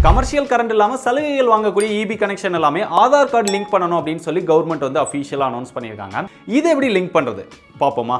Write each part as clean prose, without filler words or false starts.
Commercial current இல்லாம சலுகைகள் வாங்கக்கூடிய EB கனெக்ஷன் எல்லாமே ஆதார் கார்டு லிங்க் பண்ணணும் அப்படின்னு சொல்லி கவர்மெண்ட் வந்து அஃபிஷியலா அனௌன்ஸ் பண்ணியிருக்காங்க. இதை எப்படி லிங்க் பண்றது பாப்போமா?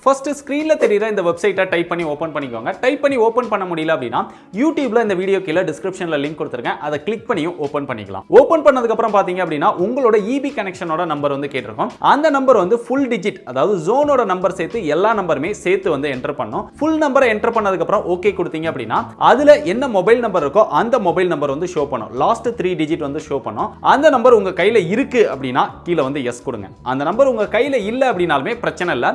ஃபர்ஸ்ட் ஸ்க்ரீன்ல தெரியுற இந்த வெப்சைட்டை டைப் பண்ணி ஓபன் பண்ணிக்கோங்க. டைப் பண்ணி ஓபன் பண்ண முடியல அப்படின்னா யூடியூப்ல இந்த வீடியோ கீழே டிஸ்கிரிப்ஷன்ல லிங்க் கொடுத்துருக்கேன், அதை கிளிக் பண்ணியும் ஓபன் பண்ணிக்கலாம். ஓபன் பண்ணதுக்கு அப்புறம் பாத்தீங்க அப்படின்னா உங்களோட EB கனெக்ஷனோட நம்பர் வந்து கேட்டிருக்கோம். அந்த நம்பர் வந்து ஃபுல் டிஜிட், அதாவது ஜோனோட நம்பர் சேர்த்து எல்லா நம்பருமே சேர்த்து வந்து என்டர் பண்ணணும். ஃபுல் நம்பரை என்டர் பண்ணதுக்கு அப்புறம் ஓகே கொடுத்தீங்க அப்படின்னா அதுல என்ன மொபைல் நம்பர் இருக்கோ அந்த மொபைல் நம்பர் வந்து ஷோ பண்ணும். லாஸ்ட் 3 டிஜிட் வந்து ஷோ பண்ணும். அந்த நம்பர் உங்க கையில இருக்கு அப்படின்னா கீழே வந்து எஸ் கொடுங்க. அந்த நம்பர் உங்க கையில இல்ல அப்படினாலுமே பிரச்சனை இல்ல,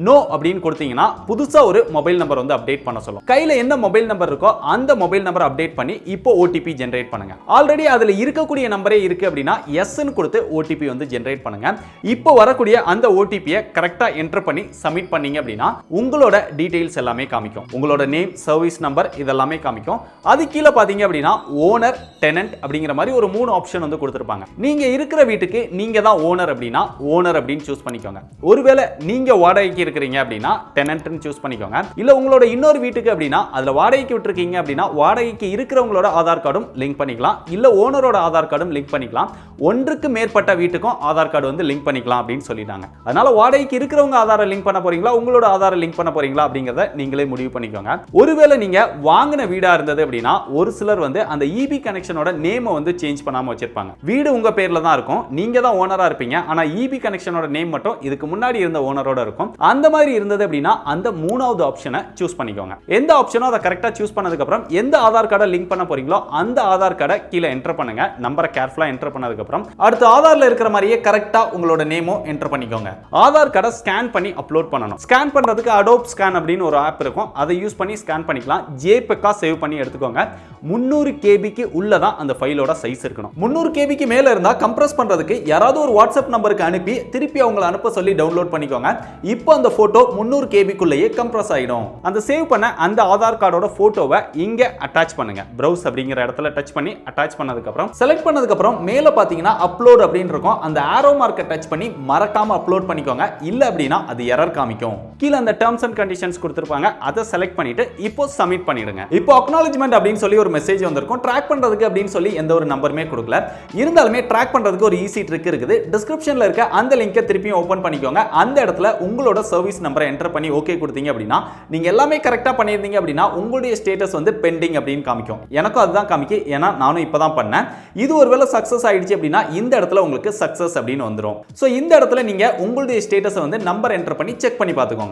நோ அப்படின்னு கொடுத்தீங்கன்னா புதுசா ஒரு மொபைல் நம்பர் வந்து அப்டேட் பண்ண சொல்லும். கையில என்ன மொபைல் நம்பர் இருக்கோ அந்த மொபைல் நம்பர் அப்டேட் பண்ணி இப்போ OTP ஜெனரேட் பண்ணுங்க. ஆல்ரெடி அதுல இருக்கக்கூடிய நம்பரே இருக்கு அப்படின்னா எஸ் ன்னு கொடுத்து OTP வந்து ஜெனரேட் பண்ணுங்க. இப்போ வரக்கூடிய அந்த OTP-யை கரெக்ட்டா என்டர் பண்ணி சப்மிட் பண்ணீங்க அப்படின்னா உங்களோட டீடைல்ஸ் எல்லாமே காமிக்கும். உங்களோட நேம், சர்வீஸ் நம்பர் இதெல்லாமே காமிக்கும். அது கீழே பாத்தீங்க அப்படின்னா ஓனர், டெனன்ட் அப்படிங்கிற மாதிரி ஒரு 3 ஆப்ஷன் வந்து கொடுத்திருப்பாங்க. நீங்க இருக்கிற வீட்டுக்கு நீங்க தான் ஓனர் அப்படின்னா ஓனர் அப்படின்னு சூஸ் பண்ணிக்கோங்க. ஒருவேளை நீங்க வாடகைக்கு இருக்கிறீங்க அப்படின்னா டெனன்ட்னு சூஸ் பண்ணிக்கோங்க. இல்ல உங்களோட இன்னொரு வீட்டுக்கு அப்படின்னா அதுல வாடகைக்கு விட்டுருக்கீங்க அப்படின்னா வாடகைக்கு இருக்கிறவங்களோட ஆதார் கார்டும் லிங்க் பண்ணிக்கலாம். இல்ல ஓனரோட ஆதார் கார்டும் லிங்க் பண்ணிக்கலாம். ஒன்றுக்கு மேற்பட்ட வீட்டுக்கும் ஆதார் கார்டு வந்து லிங்க் பண்ணிக்கலாம் அப்படின்னு சொல்லிட்டாங்க. அதனால வாடகைக்கு இருக்கிறவங்க ஆதாரை லிங்க் பண்ண போறீங்களா, உங்களோட ஆதாரை லிங்க் பண்ண போறீங்களா அப்படிங்கறத நீங்களே முடிவு பண்ணிக்கோங்க. ஒருவேளை நீங்க வாங்கின வீடா இருந்தது அப்படின்னா ஒரு சிலர் வந்து அந்த EB கனெக்ஷனோட நேமை வந்து சேஞ்ச் பண்ணாம வச்சிருப்பாங்க. வீடு உங்க பேர்ல தான் இருக்கும், நீங்க தான் ஓனரா இருப்பீங்க. ஆனா EB கனெக்ஷனோட நேம் மட்டும் இதுக்கு முன்னாடி இருந்த ஓனரோட இருக்கும். அந்த மாதிரி இருந்தது அப்படின்னா அந்த மூணாவது ஆப்ஷனை சூஸ் பண்ணிக்கோங்க. எந்த ஆப்ஷனோ அதை கரெக்ட்டா சூஸ் பண்ணதுக்கு அப்புறம் எந்த ஆதார் கார்டை லிங்க் பண்ண போறீங்களோ அந்த ஆதார் கார்டை கீழே என்டர் பண்ணுங்க. நம்பரை கேர்ஃபுல்லா என்டர் பண்ணதுக்கு அப்புறம் அடுத்து ஆதார்ல இருக்கிற மாதிரியே கரெக்ட்டா உங்களோட நேமோ என்டர் பண்ணிக்கோங்க. ஆதார் கார்டை ஸ்கேன் பண்ணி அப்லோட் பண்ணணும். ஸ்கேன் பண்றதுக்கு Adobe ஸ்கேன் அப்படின்னு ஒரு ஆப் இருக்கும், அதை யூஸ் பண்ணி ஸ்கேன் பண்ணிக்கலாம். JPEG-ஆ சேவ் பண்ணி எடுத்துக்கோங்க. 300 KB உள்ளதான் அந்த ஃபைலோட சைஸ் இருக்கணும். 300 KB மேல இருந்தா கம்ப்ரஸ் பண்றதுக்கு யாராவது ஒரு வாட்ஸ்அப் நம்பருக்கு அனுப்பி திருப்பி அவங்களை அனுப்ப சொல்லி டவுன்லோட் பண்ணிக்கோங்க. இப்போ அந்த போட்டோ 300 KB-க்குள்ளேயே கம்ப்ரஸ் ஆயிடும். அந்த சேவ் பண்ண அந்த ஆதார் கார்டோட போட்டோவை இங்க அட்டாச் பண்ணுங்க. பிரவுஸ் அப்படிங்கிற இடத்துல டச் பண்ணி அட்டாச் பண்ணதுக்கு அப்புறம் செலக்ட் பண்ணதுக்கு அப்புறம் மேல பாத்தீங்கன்னா அப்லோட் அப்படின்னு இருக்கும். அந்த ஆரோ மார்க்கை டச் பண்ணி மறக்காம அப்லோட் பண்ணிக்கோங்க. இல்ல அப்படின்னா அது எரர் காமிக்கும். கீழ அந்த டெர்ம்ஸ் அண்ட் கண்டிஷன்ஸ் கொடுத்திருப்பாங்க, அதை செலக்ட் பண்ணிட்டு இப்போ சப்மிட் பண்ணிடுங்க. இப்போ அக்னாலஜ்மென்ட் அப்படின்னு சொல்லி ஒரு மெசேஜ் வந்திருக்கும். ட்ராக் பண்றதுக்கு அப்படின்னு சொல்லி எந்த ஒரு நம்பருமே கொடுக்கல. இருந்தாலுமே ட்ராக் பண்றதுக்கு ஒரு ஈஸி ட்ரிக் இருக்குது. டிஸ்கிரிப்ஷன்ல இருக்க அந்த லிங்கை திருப்பியும் ஓபன் பண்ணிக்கோங்க. அந்த இடத்துல உங்களோட சர்வீஸ் நம்பரை என்டர் பண்ணி ஓகே கொடுத்தீங்க அப்படின்னா நீங்க எல்லாமே கரெக்ட்டா பண்ணிருந்தீங்க அப்படின்னா உங்களுடைய ஸ்டேட்டஸ் வந்து பெண்டிங் அப்படின்னு காமிக்கும். எனக்கும் அதுதான் காமிக்கும், ஏன்னா நானும் இப்பதான் பண்ணேன். இது ஒருவேளை சக்சஸ் ஆயிடுச்சு அப்படின்னா இந்த இடத்துல உங்களுக்கு சக்சஸ் அப்படின்னு வந்துரும். சோ இந்த இடத்துல நீங்க உங்களுடைய ஸ்டேட்டஸை வந்து நம்பர் என்டர் பண்ணி செக் பண்ணி பார்த்துக்கோங்க.